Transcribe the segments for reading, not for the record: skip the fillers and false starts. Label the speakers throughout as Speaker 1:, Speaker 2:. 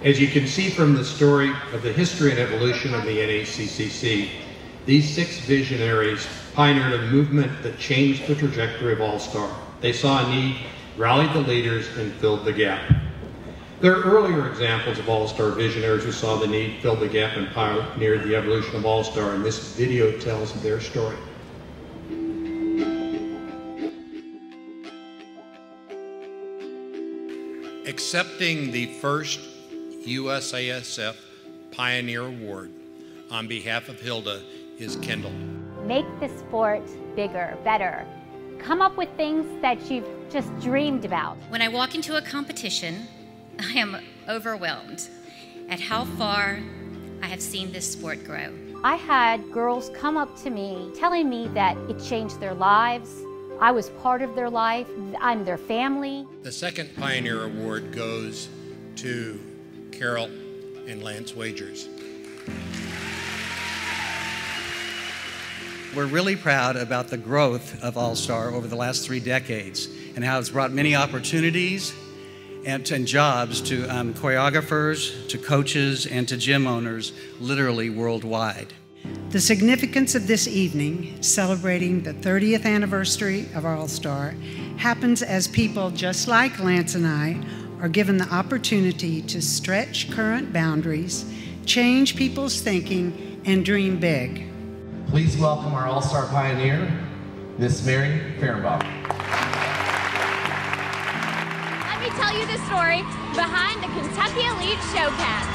Speaker 1: As you can see from the story of the history and evolution of the NACCC, these 6 visionaries pioneered a movement that changed the trajectory of All-Star. They saw a need, rallied the leaders, and filled the gap. There are earlier examples of All-Star visionaries who saw the need, filled the gap, and pioneered the evolution of All-Star, and this video tells their story. Accepting the first USASF Pioneer Award on behalf of Hilda is Kendall.
Speaker 2: Make the sport bigger, better. Come up with things that you've just dreamed about.
Speaker 3: When I walk into a competition, I am overwhelmed at how far I have seen this sport grow.
Speaker 2: I had girls come up to me telling me that it changed their lives. I was part of their life. I'm their family.
Speaker 1: The second Pioneer Award goes to Carol and Lance Wagers.
Speaker 4: We're really proud about the growth of All-Star over the last 3 decades and how it's brought many opportunities and jobs to choreographers, to coaches, and to gym owners literally worldwide.
Speaker 5: The significance of this evening, celebrating the 30th anniversary of All-Star, happens as people just like Lance and I are given the opportunity to stretch current boundaries, change people's thinking, and dream big.
Speaker 6: Please welcome our All-Star pioneer, Miss Mary Fehrenbach.
Speaker 7: Let me tell you the story behind the Kentucky Elite Showcats.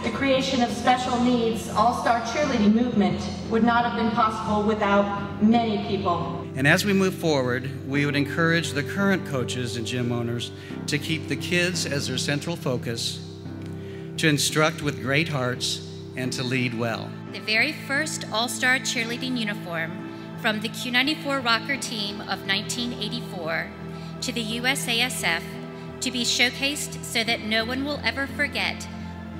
Speaker 8: The creation of special needs All-Star cheerleading movement would not have been possible without many people.
Speaker 4: And as we move forward, we would encourage the current coaches and gym owners to keep the kids as their central focus, to instruct with great hearts, and to lead well.
Speaker 3: The very first All-Star cheerleading uniform from the Q94 Rocker team of 1984 to the USASF to be showcased so that no one will ever forget.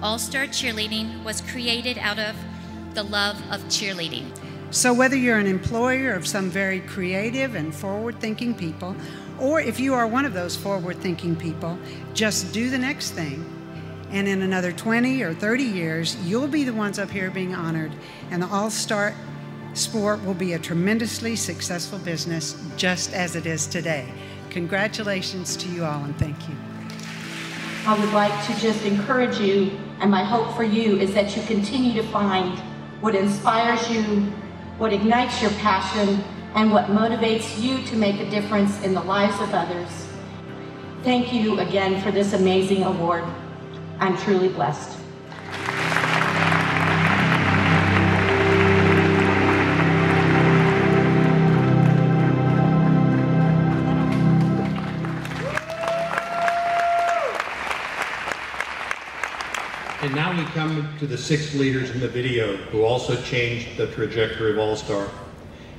Speaker 3: All-Star cheerleading was created out of the love of cheerleading.
Speaker 5: So whether you're an employer of some very creative and forward-thinking people, or if you are one of those forward-thinking people, just do the next thing. And in another 20 or 30 years, you'll be the ones up here being honored, and the All-Star sport will be a tremendously successful business, just as it is today. Congratulations to you all, and thank you.
Speaker 8: I would like to just encourage you, and my hope for you is that you continue to find what inspires you, what ignites your passion, and what motivates you to make a difference in the lives of others. Thank you again for this amazing award. I'm truly blessed.
Speaker 1: And now we come to the 6 leaders in the video who also changed the trajectory of All-Star.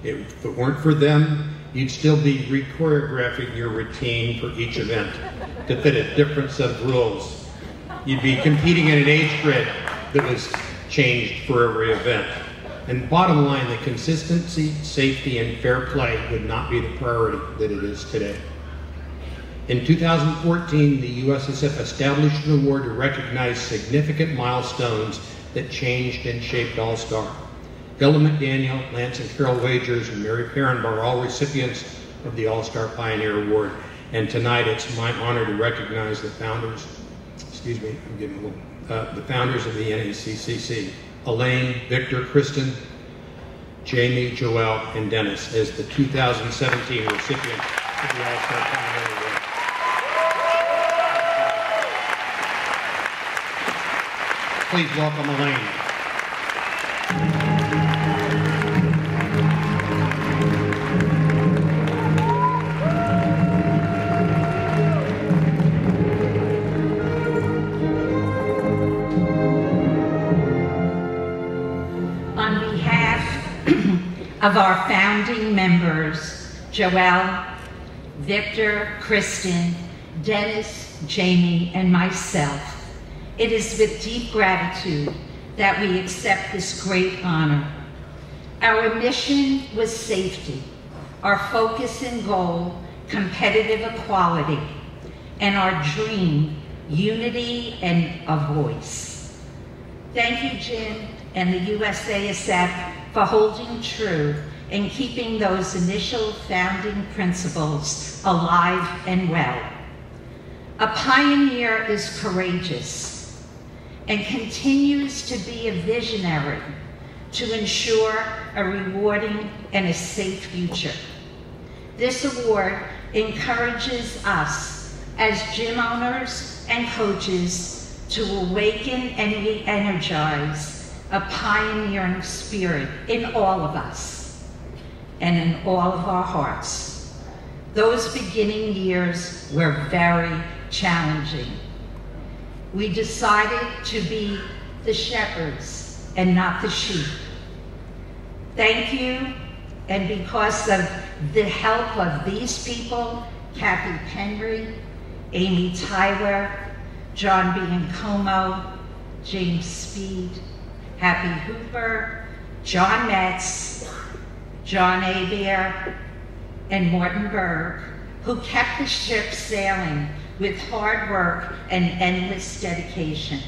Speaker 1: If it weren't for them, you'd still be re-choreographing your routine for each event to fit a different set of rules. You'd be competing in an age grid that was changed for every event. And bottom line, the consistency, safety, and fair play would not be the priority that it is today. In 2014, the USSF established an award to recognize significant milestones that changed and shaped All-Star. Hilda McDaniel, Lance and Carol Wagers, and Mary Fehrenbach are all recipients of the All-Star Pioneer Award. And tonight, it's my honor to recognize the founders, the founders of the NACCC, Elaine, Victor, Kristen, Jamie, Joelle, and Dennis, as the 2017 recipients of the All-Star Pioneer Award. Please welcome Elaine.
Speaker 9: On behalf of our founding members, Joelle, Victor, Kristen, Dennis, Jamie, and myself, it is with deep gratitude that we accept this great honor. Our mission was safety, our focus and goal, competitive equality, and our dream unity, and a voice. Thank you, Jim and the USASF, for holding true and keeping those initial founding principles alive and well. A pioneer is courageous and continues to be a visionary to ensure a rewarding and a safe future. This award encourages us as gym owners and coaches to awaken and re-energize a pioneering spirit in all of us and in all of our hearts. Those beginning years were very challenging. We decided to be the shepherds and not the sheep. Thank you, and because of the help of these people, Kathy Penry, Amy Tyler, John Biancomo, James Speed, Happy Hooper, John Metz, John Abear, and Morton Berg, who kept the ship sailing with hard work and endless dedication.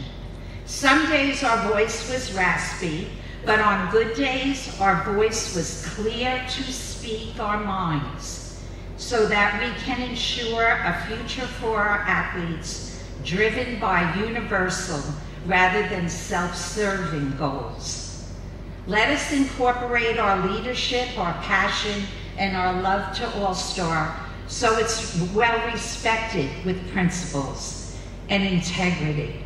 Speaker 9: Some days our voice was raspy, but on good days our voice was clear to speak our minds so that we can ensure a future for our athletes driven by universal rather than self-serving goals. Let us incorporate our leadership, our passion, and our love to All-Star so it's well respected with principles and integrity.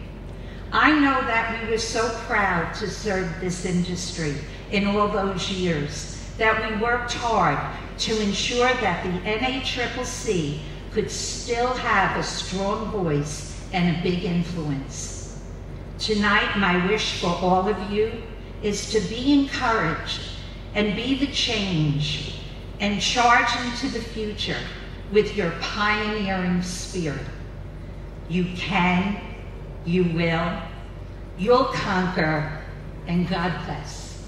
Speaker 9: I know that we were so proud to serve this industry in all those years, that we worked hard to ensure that the NACCC could still have a strong voice and a big influence. Tonight, my wish for all of you is to be encouraged and be the change and charge into the future with your pioneering spirit. You can, you will, you'll conquer, and God bless.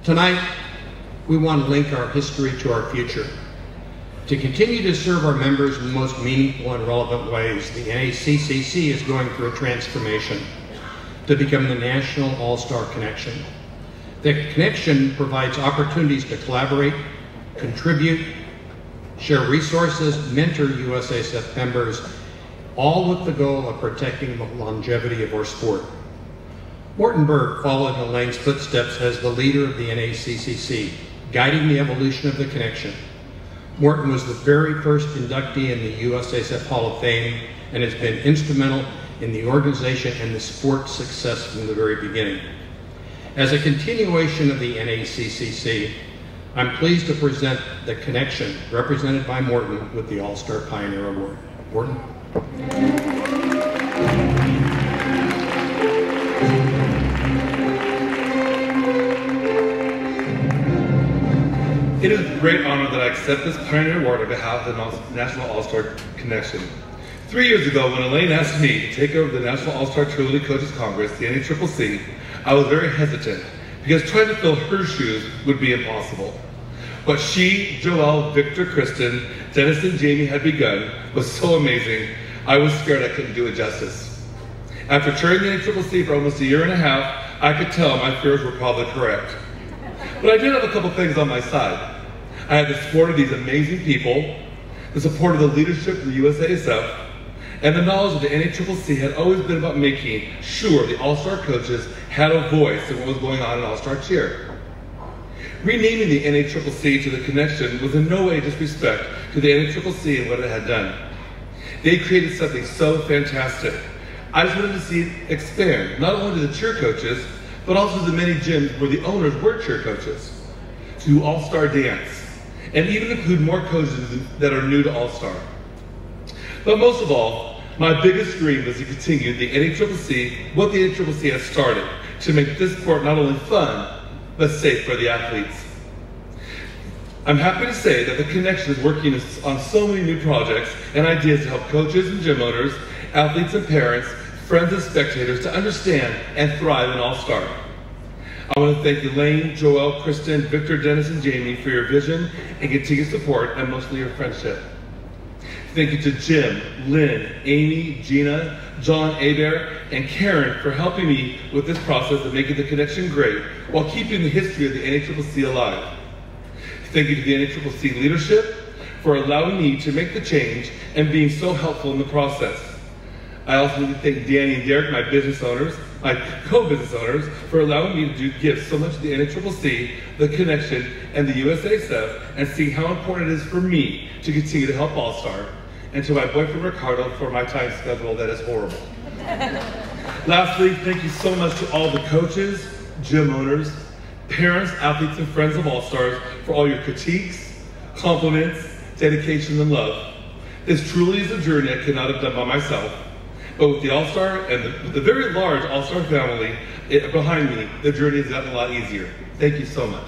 Speaker 1: Tonight, we want to link our history to our future. To continue to serve our members in the most meaningful and relevant ways, the NACCC is going through a transformation to become the National All-Star Connection. The Connection provides opportunities to collaborate, contribute, share resources, mentor USASF members, all with the goal of protecting the longevity of our sport. Morton Berg followed in Elaine's footsteps as the leader of the NACCC, guiding the evolution of the Connection. Morton was the very first inductee in the USASF Hall of Fame and has been instrumental in the organization and the sport's success from the very beginning. As a continuation of the NACCC, I'm pleased to present the Connection, represented by Morton, with the All-Star Pioneer Award. Morton?
Speaker 10: It is a great honor that I accept this Pioneer Award on behalf of the National All-Star Connection. 3 years ago, when Elaine asked me to take over the National All-Star Cheerleading Coaches Congress, the NACCC, I was very hesitant because trying to fill her shoes would be impossible. What she, Joelle, Victor, Kristen, Dennis, and Jamie had begun was so amazing, I was scared I couldn't do it justice. After chairing the NACCC for almost a year and a half, I could tell my fears were probably correct. But I did have a couple things on my side. I had the support of these amazing people, the support of the leadership of the USASF, and the knowledge that the NACCC had always been about making sure the All-Star coaches had a voice in what was going on in All-Star Cheer. Renaming the NACCC to the Connection was in no way disrespect to the NACCC and what it had done. They created something so fantastic. I just wanted to see it expand, not only to the cheer coaches, but also to the many gyms where the owners were cheer coaches, to All-Star Dance, and even include more coaches that are new to All-Star. But most of all, my biggest dream was to continue the NACCC, what the NACCC has started, to make this sport not only fun, but safe for the athletes. I'm happy to say that the Connection is working on so many new projects and ideas to help coaches and gym owners, athletes and parents, friends and spectators to understand and thrive in All-Star. I want to thank Elaine, Joelle, Kristen, Victor, Dennis, and Jamie for your vision and continued support, and mostly your friendship. Thank you to Jim, Lynn, Amy, Gina, John, Adair, and Karen for helping me with this process of making the connection great while keeping the history of the NACCC alive. Thank you to the NACCC leadership for allowing me to make the change and being so helpful in the process. I also need to thank Danny and Derek, my business owners, my co-business owners, for allowing me to give so much to the NACCC, the Connection, and the USASF, and seeing how important it is for me to continue to help All-Star, and to my boyfriend Ricardo for my time schedule that is horrible. Lastly, thank you so much to all the coaches, gym owners, parents, athletes, and friends of All-Stars for all your critiques, compliments, dedication, and love. This truly is a journey I could not have done by myself, but with the All-Star and the very large All-Star family behind me, the journey has gotten a lot easier. Thank you so much.